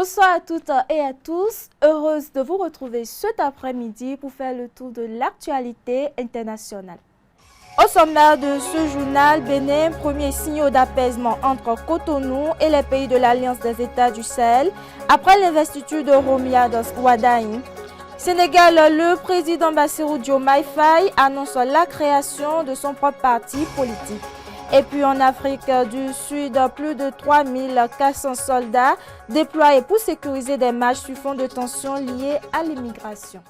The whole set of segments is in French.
Bonsoir à toutes et à tous, heureuse de vous retrouver cet après-midi pour faire le tour de l'actualité internationale. Au sommaire de ce journal, Bénin, premier signal d'apaisement entre Cotonou et les pays de l'Alliance des États du Sahel après l'investiture de Romia Wadaï. Sénégal, le président Bassirou Diomaye Faye annonce la création de son propre parti politique. Et puis en Afrique du Sud, plus de 3400 soldats déployés pour sécuriser des marches sur fond de tensions liées à l'immigration.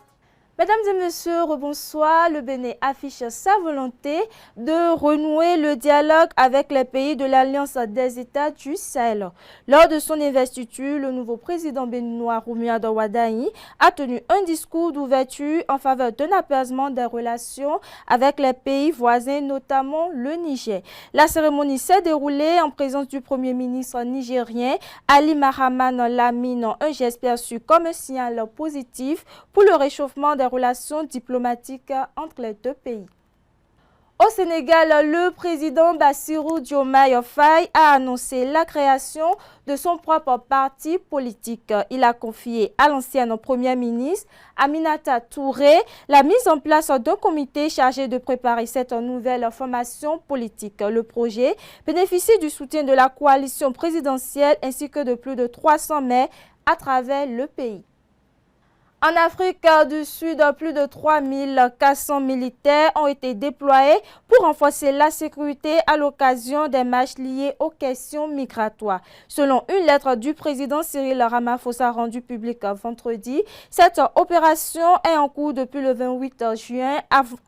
Mesdames et messieurs, rebonsoir. Le Bénin affiche sa volonté de renouer le dialogue avec les pays de l'Alliance des États du Sahel. Lors de son investiture, le nouveau président béninois Romia Wadaï a tenu un discours d'ouverture en faveur d'un apaisement des relations avec les pays voisins, notamment le Niger. La cérémonie s'est déroulée en présence du premier ministre nigérien Ali Mahaman Lamine, un geste perçu comme un signal positif pour le réchauffement des relations diplomatiques entre les deux pays. Au Sénégal, le président Bassirou Diomaye Faye a annoncé la création de son propre parti politique. Il a confié à l'ancienne première ministre Aminata Touré la mise en place d'un comité chargé de préparer cette nouvelle formation politique. Le projet bénéficie du soutien de la coalition présidentielle ainsi que de plus de 300 maires à travers le pays. En Afrique du Sud, plus de 3400 militaires ont été déployés pour renforcer la sécurité à l'occasion des marches liées aux questions migratoires. Selon une lettre du président Cyril Ramaphosa rendue publique vendredi, cette opération est en cours depuis le 28 juin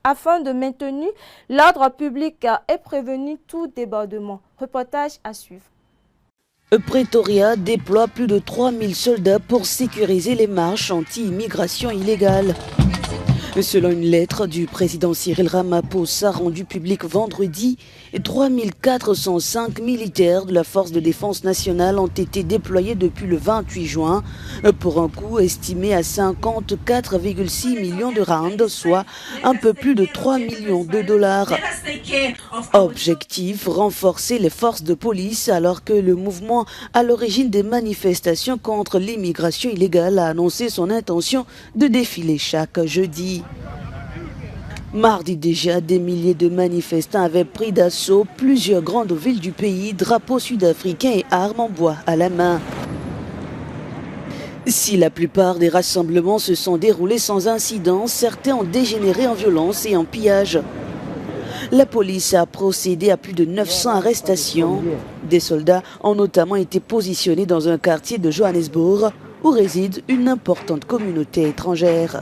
afin de maintenir l'ordre public et prévenir tout débordement. Reportage à suivre. Pretoria déploie plus de 3000 soldats pour sécuriser les marches anti-immigration illégale. Selon une lettre du président Cyril Ramaphosa rendue publique vendredi, 3405 militaires de la Force de défense nationale ont été déployés depuis le 28 juin pour un coût estimé à 54,6 millions de rands, soit un peu plus de 3 millions de dollars. Objectif, renforcer les forces de police alors que le mouvement à l'origine des manifestations contre l'immigration illégale a annoncé son intention de défiler chaque jeudi. Mardi déjà, des milliers de manifestants avaient pris d'assaut plusieurs grandes villes du pays, drapeaux sud-africains et armes en bois à la main. Si la plupart des rassemblements se sont déroulés sans incident, certains ont dégénéré en violence et en pillage. La police a procédé à plus de 900 arrestations. Des soldats ont notamment été positionnés dans un quartier de Johannesburg où réside une importante communauté étrangère.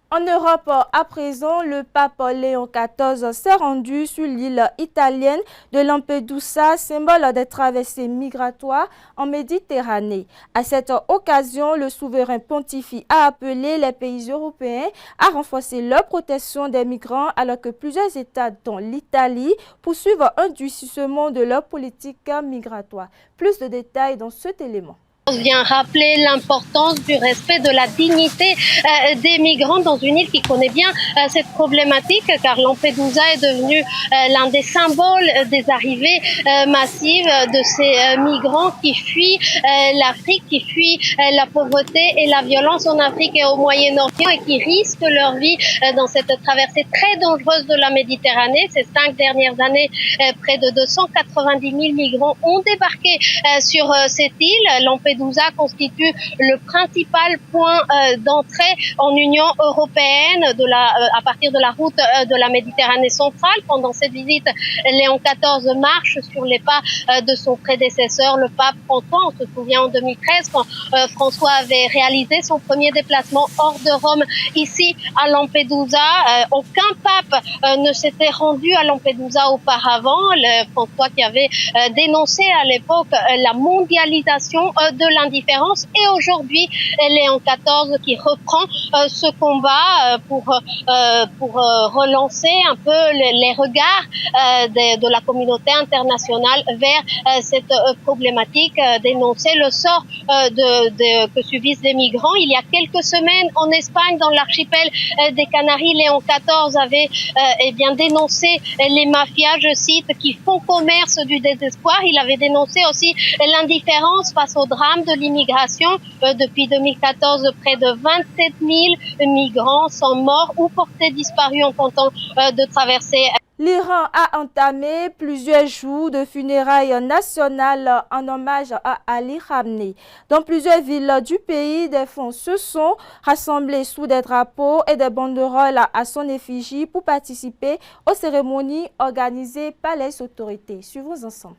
En Europe, à présent, le pape Léon XIV s'est rendu sur l'île italienne de Lampedusa, symbole des traversées migratoires en Méditerranée. À cette occasion, le souverain pontife a appelé les pays européens à renforcer leur protection des migrants alors que plusieurs États, dont l'Italie, poursuivent un durcissement de leur politique migratoire. Plus de détails dans cet élément. Vient rappeler l'importance du respect de la dignité des migrants dans une île qui connaît bien cette problématique, car Lampedusa est devenu l'un des symboles des arrivées massives de ces migrants qui fuient l'Afrique, qui fuient la pauvreté et la violence en Afrique et au Moyen-Orient et qui risquent leur vie dans cette traversée très dangereuse de la Méditerranée. Ces 5 dernières années, près de 290 000 migrants ont débarqué sur cette île. Lampedusa constitue le principal point d'entrée en Union européenne à partir de la route de la Méditerranée centrale. Pendant cette visite, Léon XIV marche sur les pas de son prédécesseur, le pape François. On se souvient en 2013 quand François avait réalisé son premier déplacement hors de Rome ici à Lampedusa. Aucun pape ne s'était rendu à Lampedusa auparavant. François qui avait dénoncé à l'époque la mondialisation de l'indifférence et aujourd'hui Léon XIV qui reprend ce combat pour relancer un peu les regards de la communauté internationale vers cette problématique, dénoncer le sort que subissent les migrants. Il y a quelques semaines en Espagne, dans l'archipel des Canaries, Léon XIV avait dénoncé les mafias, je cite, qui font commerce du désespoir. Il avait dénoncé aussi l'indifférence face au drame drame de l'immigration. Depuis 2014, près de 27 000 migrants sont morts ou portés disparus en tentant de traverser. L'Iran a entamé plusieurs jours de funérailles nationales en hommage à Ali Khamenei. Dans plusieurs villes du pays, des fonds se sont rassemblés sous des drapeaux et des banderoles à son effigie pour participer aux cérémonies organisées par les autorités. Suivons ensemble.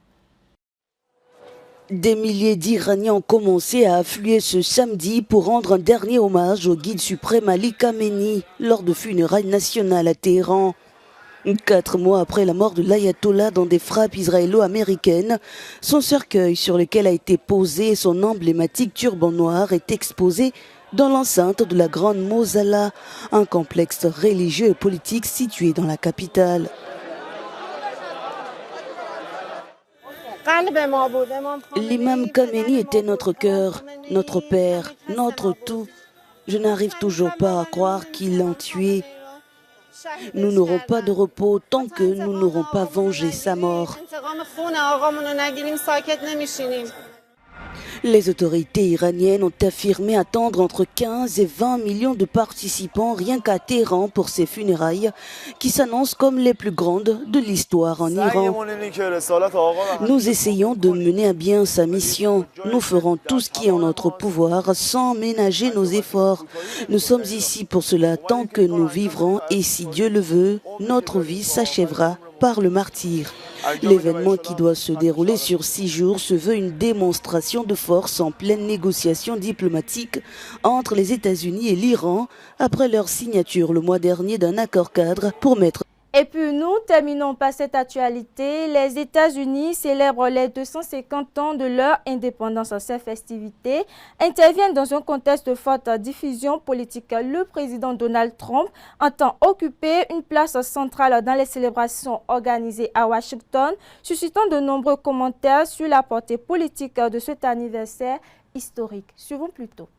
Des milliers d'Iraniens ont commencé à affluer ce samedi pour rendre un dernier hommage au guide suprême Ali Khamenei lors de funérailles nationales à Téhéran. 4 mois après la mort de l'ayatollah dans des frappes israélo-américaines, son cercueil sur lequel a été posé son emblématique turban noir est exposé dans l'enceinte de la Grande Mosala, un complexe religieux et politique situé dans la capitale. L'imam Khamenei était notre cœur, notre père, notre tout. Je n'arrive toujours pas à croire qu'il l'a tué. Nous n'aurons pas de repos tant que nous n'aurons pas vengé sa mort. Les autorités iraniennes ont affirmé attendre entre 15 et 20 millions de participants rien qu'à Téhéran pour ces funérailles qui s'annoncent comme les plus grandes de l'histoire en Iran. Nous essayons de mener à bien sa mission. Nous ferons tout ce qui est en notre pouvoir sans ménager nos efforts. Nous sommes ici pour cela tant que nous vivrons et si Dieu le veut, notre vie s'achèvera par le martyre. L'événement qui doit se dérouler sur 6 jours se veut une démonstration de force en pleine négociation diplomatique entre les États-Unis et l'Iran après leur signature le mois dernier d'un accord cadre pour mettre. Et puis nous terminons par cette actualité. Les États-Unis célèbrent les 250 ans de leur indépendance. Ces festivités interviennent dans un contexte de forte diffusion politique. Le président Donald Trump entend occuper une place centrale dans les célébrations organisées à Washington, suscitant de nombreux commentaires sur la portée politique de cet anniversaire historique. Suivons plutôt.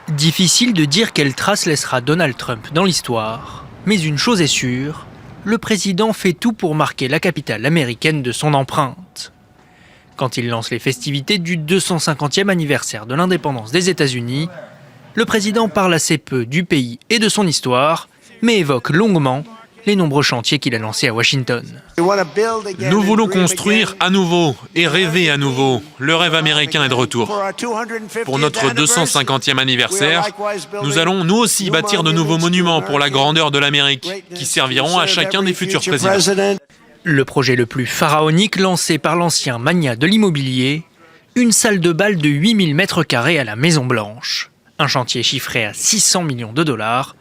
Difficile de dire quelle trace laissera Donald Trump dans l'histoire. Mais une chose est sûre, le président fait tout pour marquer la capitale américaine de son empreinte. Quand il lance les festivités du 250e anniversaire de l'indépendance des États-Unis, le président parle assez peu du pays et de son histoire, mais évoque longuement les nombreux chantiers qu'il a lancés à Washington. Nous voulons construire à nouveau et rêver à nouveau. Le rêve américain est de retour. Pour notre 250e anniversaire, nous allons nous aussi bâtir de nouveaux monuments pour la grandeur de l'Amérique, qui serviront à chacun des futurs présidents. Le projet le plus pharaonique lancé par l'ancien magnat de l'immobilier, une salle de bal de 8000 mètres carrés à la Maison-Blanche. Un chantier chiffré à 600 millions de dollars,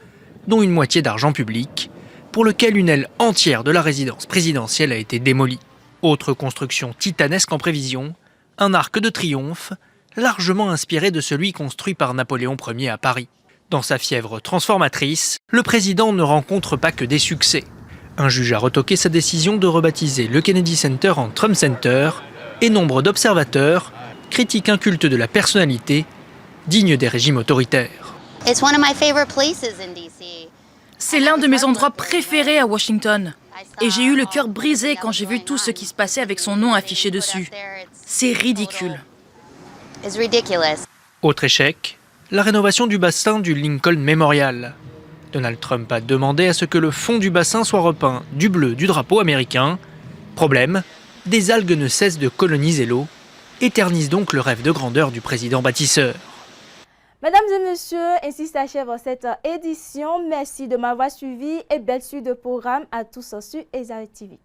dont une moitié d'argent public, pour lequel une aile entière de la résidence présidentielle a été démolie. Autre construction titanesque en prévision, un arc de triomphe, largement inspiré de celui construit par Napoléon Ier à Paris. Dans sa fièvre transformatrice, le président ne rencontre pas que des succès. Un juge a retoqué sa décision de rebaptiser le Kennedy Center en Trump Center, et nombre d'observateurs critiquent un culte de la personnalité digne des régimes autoritaires. C'est l'un de mes endroits préférés à Washington. Et j'ai eu le cœur brisé quand j'ai vu tout ce qui se passait avec son nom affiché dessus. C'est ridicule. Autre échec, la rénovation du bassin du Lincoln Memorial. Donald Trump a demandé à ce que le fond du bassin soit repeint du bleu du drapeau américain. Problème, des algues ne cessent de coloniser l'eau, éternisent donc le rêve de grandeur du président bâtisseur. Mesdames et messieurs, ainsi s'achève cette édition. Merci de m'avoir suivi et belle suite de programme à tous sur Ezra TV.